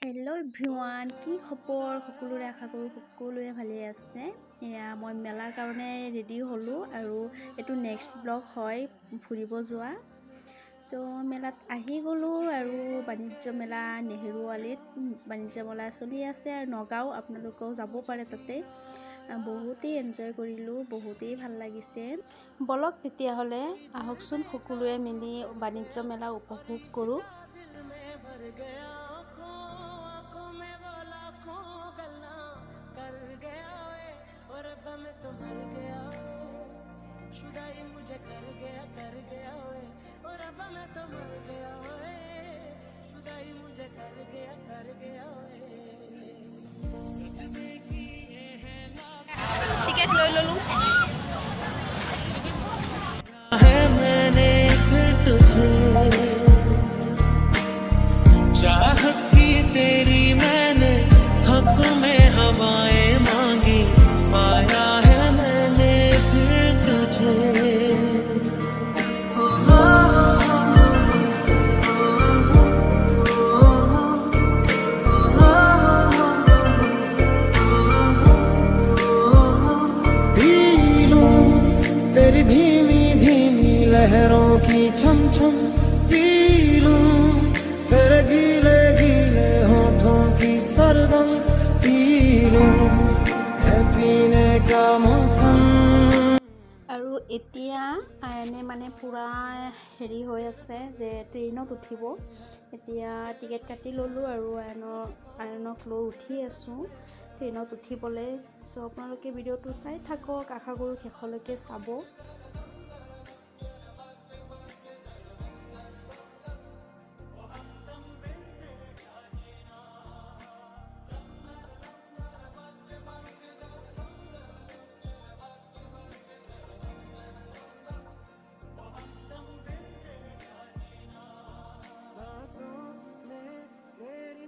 Hello' everyone, কি খবৰ? সকলোৰে আশা কৰোঁ সকলোৱে ভালে আছে। এয়া মই মেলাৰ কাৰণে ৰেডি হ'লোঁ আৰু এইটো নেক্সট ব্লগ হয় ফুৰিব যোৱা। চ' মেলাত আহি গ'লোঁ আৰু বাণিজ্য মেলা নেহেৰুৱালীত বাণিজ্য মেলা চলি আছে আৰু নগাঁও, আপোনালোকেও যাব পাৰে তাতে। বহুতেই এনজয় কৰিলোঁ, বহুতেই ভাল লাগিছে। বলক তেতিয়াহ'লে আহকচোন সকলোৱে মিলি বাণিজ্য মেলা উপভোগ কৰোঁ। शुदाई मुझे कर गया ओए और अब मैं तो मर गया ओए शुदाई मुझे कर गया ओए टिकट ले लो है मैंने फिर तुझे चाहत की तेरी मैंने हक में हवाएं मांगी पाया है मैंने फिर तुझे तेरी धीमी धीमी लहरों की छम छम पी लूं तेरे गीले गीले होठों की सरगम पी लूं है पीने का मौसम। আৰু এতিয়া আয়নে মানে পুৰা হেৰি হৈ আছে যে ট্ৰেইনত উঠিব। এতিয়া টিকেট কাটি ল'লোঁ আৰু আয়নক লৈ উঠি আছোঁ ট্ৰেইনত উঠিবলৈ। চ' আপোনালোকে ভিডিঅ'টো চাই থাকক, আশা কৰোঁ শেষলৈকে চাব।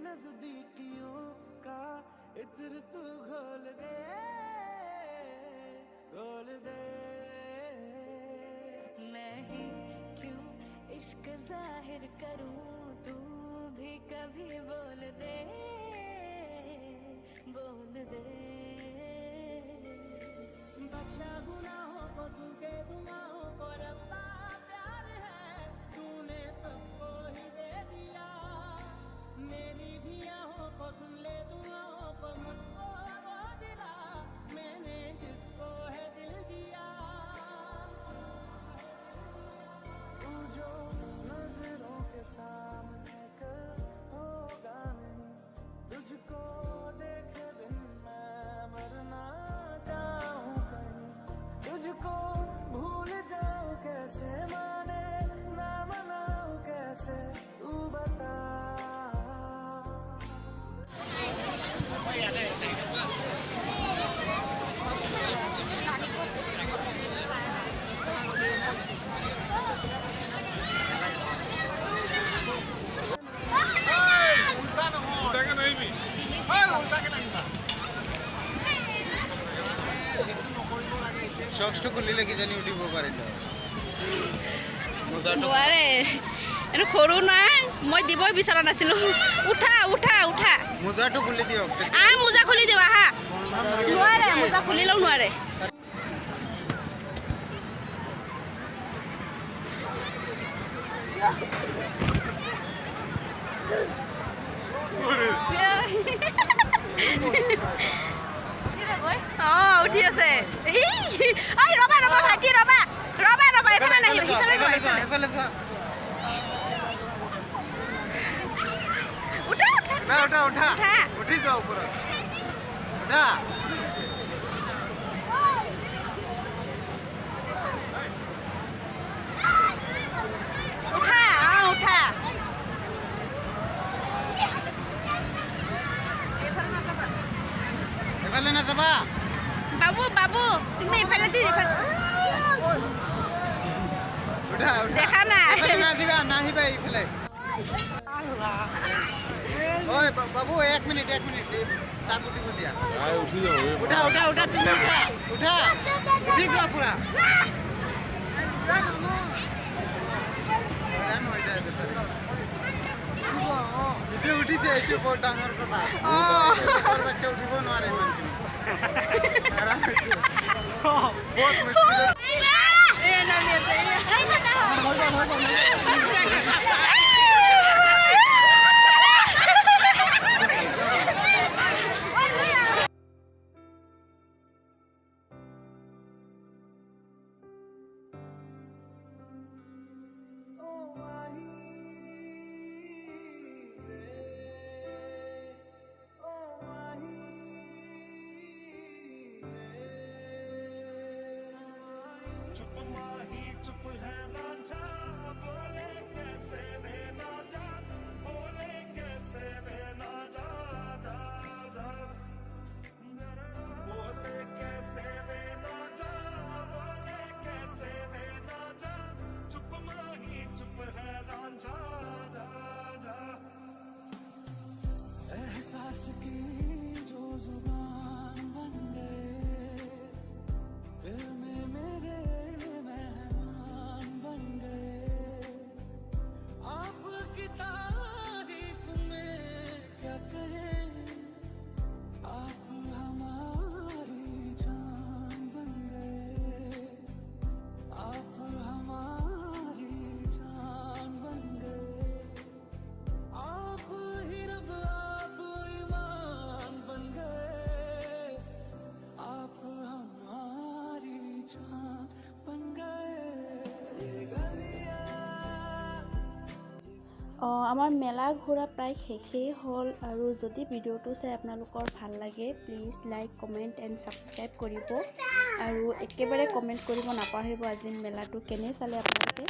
नजदीकियों का इत्र तू घोल दे मैं ही क्यों इश्क जाहिर करूं तू भी कभी बोल दे बदला गुनाहों को तू के गुनाहों को रब्बा प्यार है तूने सबको ही दे दिया मेरी भी आहों को सुन ले दुआओं को मुझको वो दिला मैंने जिसको है दिल दिया तू जो नजरों के सामने कल होगा नहीं तुझको देखे बिन मैं मरना चाहूं कहीं तुझको भूल जाऊं कैसे माने ना मनाऊं कैसे तू बता শক্সটো খুলিলে কিজানি উঠিব পাৰিল নোৱাৰে এইটো সৰু নাই মই দিবই বিচৰা নাছিলোঁ। উঠা উঠা উঠা মোজাটো খুলি দিয়ক মোজা খুলি দিওঁ আহা নোৱাৰে মোজা খুলিলেও নোৱাৰে। উঠি আছে ৰবা ৰবা ভাইটি ৰবা ৰবা ৰবা এইফালে নাহিব সিফালে যোৱা উঠা উঠা উঠা উঠি যাও ওপৰত উঠা উঠা উঠা এফালে নাযাবা বাবু বাবু তুমি এইফালে দি উঠা দেখা নাই নাহিবা নাহিবা এইফালে ঐ বাবু এক মিনিট তাত উঠিব দিয়া উঠা উঠা উঠা তুমি উঠা উঠা উঠি যোৱা পুৰা ভিডিঅ' উঠিছে, এইটো বৰ ডাঙৰ কথা। বৰ বাচ্চা উঠিব নোৱাৰে ইমানখিনি। বহুত মুস্কিলত আমাৰ মেলা ঘূৰা প্ৰায় শেষেই হ'ল আৰু যদি ভিডিঅ'টো চাই আপোনালোকৰ ভাল লাগে please like comment and subscribe কৰিব আৰু একেবাৰে কমেণ্ট কৰিব নাপাহৰিব আজি মেলাটো কেনে চালে আপোনালোকে।